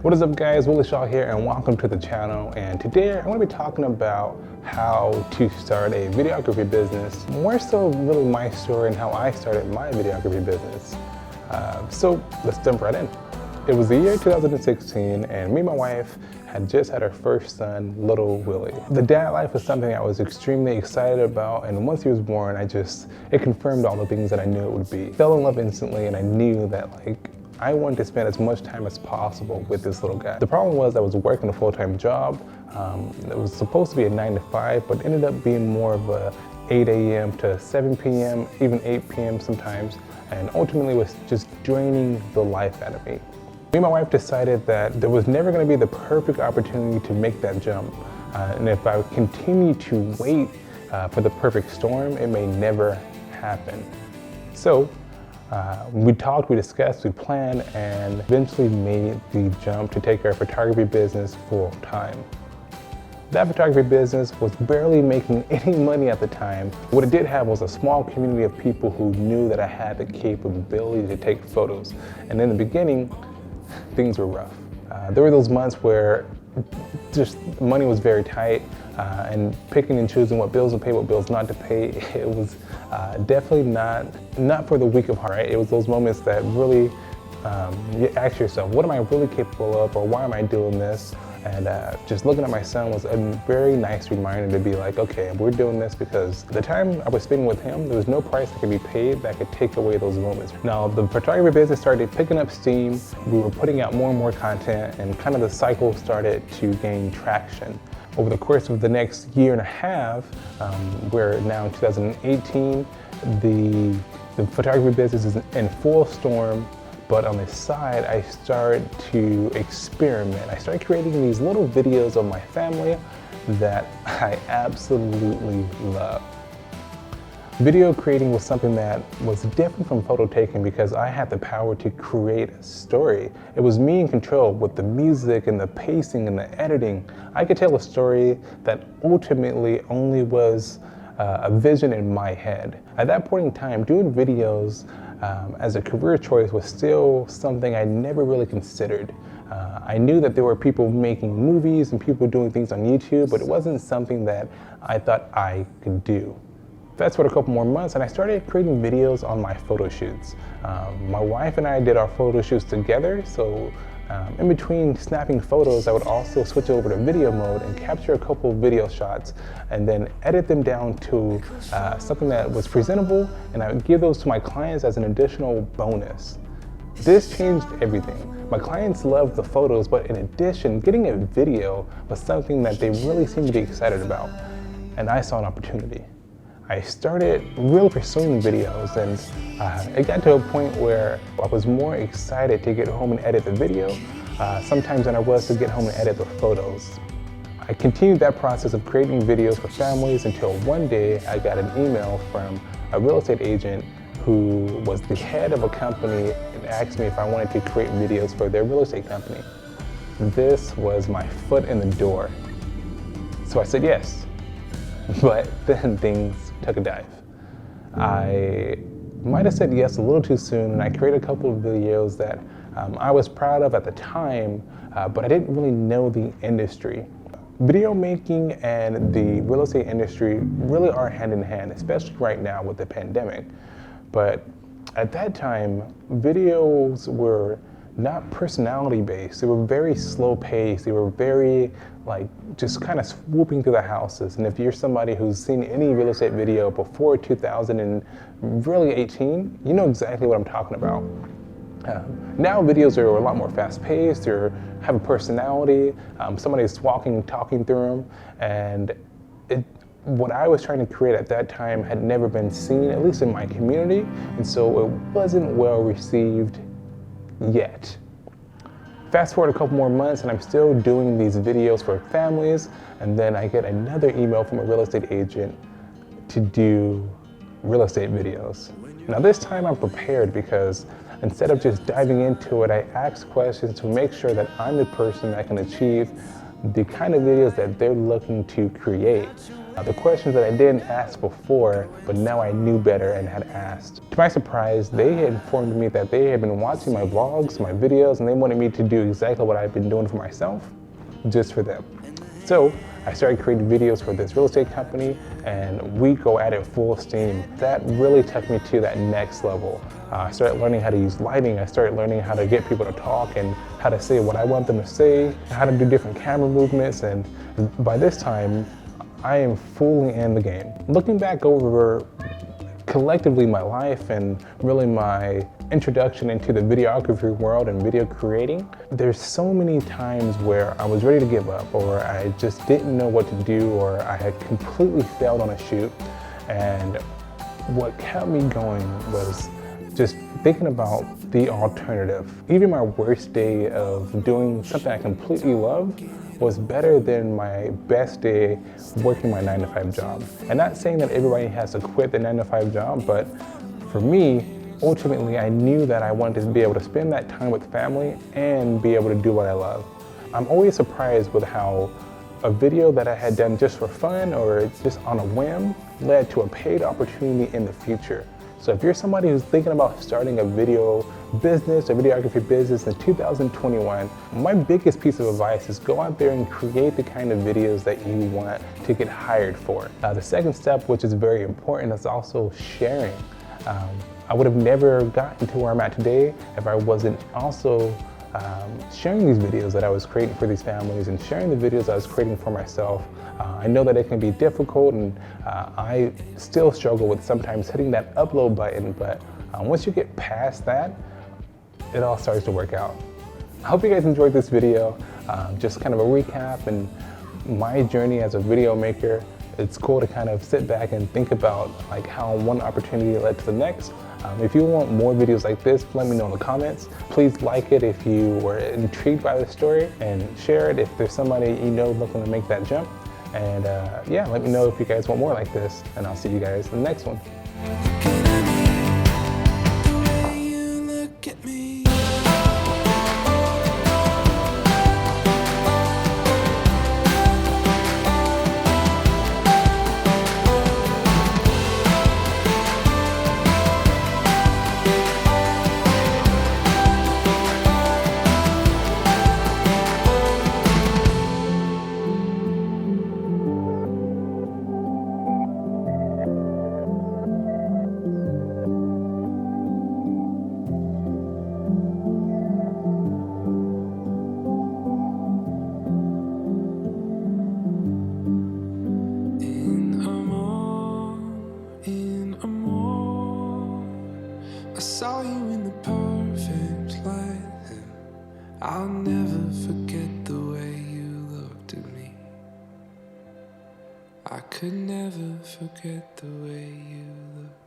What is up guys, Willie Shaw here and welcome to the channel. And today I'm going to be talking about how to start a videography business. More so really my story and how I started my videography business. So let's jump right in. It was the year 2016 and me and my wife had just had our first son, little Willie. The dad life was something I was extremely excited about, and once he was born, it confirmed all the things that I knew it would be. Fell in love instantly, and I knew that I wanted to spend as much time as possible with this little guy. The problem was I was working a full-time job. It was supposed to be a 9 to 5, but ended up being more of a 8 a.m. to 7 p.m., even 8 p.m. sometimes, and ultimately was just draining the life out of me. Me and my wife decided that there was never going to be the perfect opportunity to make that jump. And if I would continue to wait for the perfect storm, it may never happen. So we talked, we discussed, we planned, and eventually made the jump to take our photography business full time. That photography business was barely making any money at the time. What it did have was a small community of people who knew that I had the capability to take photos. And in the beginning, things were rough. There were those months where just money was very tight, and picking and choosing what bills to pay, what bills not to pay, it was definitely not for the weak of heart. Right? It was those moments that really you ask yourself, what am I really capable of, or why am I doing this? And just looking at my son was a very nice reminder to be like, okay, we're doing this because the time I was spending with him, there was no price that could be paid that could take away those moments. Now, the photography business started picking up steam. We were putting out more and more content, and kind of the cycle started to gain traction. Over the course of the next year and a half, we're now in 2018, the photography business is in full storm. But on the side, I started to experiment. I started creating these little videos of my family that I absolutely love. Video creating was something that was different from photo taking because I had the power to create a story. It was me in control with the music and the pacing and the editing. I could tell a story that ultimately only was a vision in my head. At that point in time, doing videos as a career choice was still something I never really considered. I knew that there were people making movies and people doing things on YouTube, but it wasn't something that I thought I could do. Fast forward a couple more months and I started creating videos on my photo shoots. My wife and I did our photo shoots together, so in between snapping photos, I would also switch over to video mode and capture a couple video shots and then edit them down to something that was presentable, and I would give those to my clients as an additional bonus. This changed everything. My clients loved the photos, but in addition, getting a video was something that they really seemed to be excited about, and I saw an opportunity. I started really pursuing videos, and it got to a point where I was more excited to get home and edit the video sometimes than I was to get home and edit the photos. I continued that process of creating videos for families until one day I got an email from a real estate agent who was the head of a company and asked me if I wanted to create videos for their real estate company. This was my foot in the door. So I said yes, but then things took a dive. I might have said yes a little too soon, and I created a couple of videos that I was proud of at the time, but I didn't really know the industry. Video making and the real estate industry really are hand in hand, especially right now with the pandemic. But at that time, videos were not personality based. They were very slow paced. They were very just kind of swooping through the houses. And if you're somebody who's seen any real estate video before 2018, you know exactly what I'm talking about. Now videos are a lot more fast paced, or have a personality. Somebody's walking, talking through them. And what I was trying to create at that time had never been seen, at least in my community. And so it wasn't well received yet. Fast forward a couple more months and I'm still doing these videos for families, and then I get another email from a real estate agent to do real estate videos. Now this time I'm prepared because instead of just diving into it, I asked questions to make sure that I'm the person that can achieve the kind of videos that they're looking to create. the questions that I didn't ask before, but now I knew better and had asked. To my surprise, they had informed me that they had been watching my vlogs, my videos, and they wanted me to do exactly what I've been doing for myself, just for them. So I started creating videos for this real estate company, and we go at it full steam. That really took me to that next level. I started learning how to use lighting. I started learning how to get people to talk and how to say what I want them to say, how to do different camera movements, and by this time, I am fully in the game. Looking back over collectively my life and really my introduction into the videography world and video creating, there's so many times where I was ready to give up, or I just didn't know what to do, or I had completely failed on a shoot. And what kept me going was just thinking about the alternative. Even my worst day of doing something I completely love was better than my best day working my 9-to-5 job. And not saying that everybody has to quit the 9-to-5 job, but for me, ultimately, I knew that I wanted to be able to spend that time with family and be able to do what I love. I'm always surprised with how a video that I had done just for fun or just on a whim led to a paid opportunity in the future. So if you're somebody who's thinking about starting a video business or videography business in 2021, my biggest piece of advice is go out there and create the kind of videos that you want to get hired for. The second step, which is very important, is also sharing. I would have never gotten to where I'm at today if I wasn't also sharing these videos that I was creating for these families and sharing the videos I was creating for myself. I know that it can be difficult, and I still struggle with sometimes hitting that upload button, but once you get past that, it all starts to work out. I hope you guys enjoyed this video. Just kind of a recap and my journey as a video maker. It's cool to kind of sit back and think about like how one opportunity led to the next. If you want more videos like this, let me know in the comments. Please like it if you were intrigued by the story, and share it if there's somebody you know looking to make that jump. And yeah, let me know if you guys want more like this, and I'll see you guys in the next one. I saw you in the perfect light, and I'll never forget the way you looked at me. I could never forget the way you looked.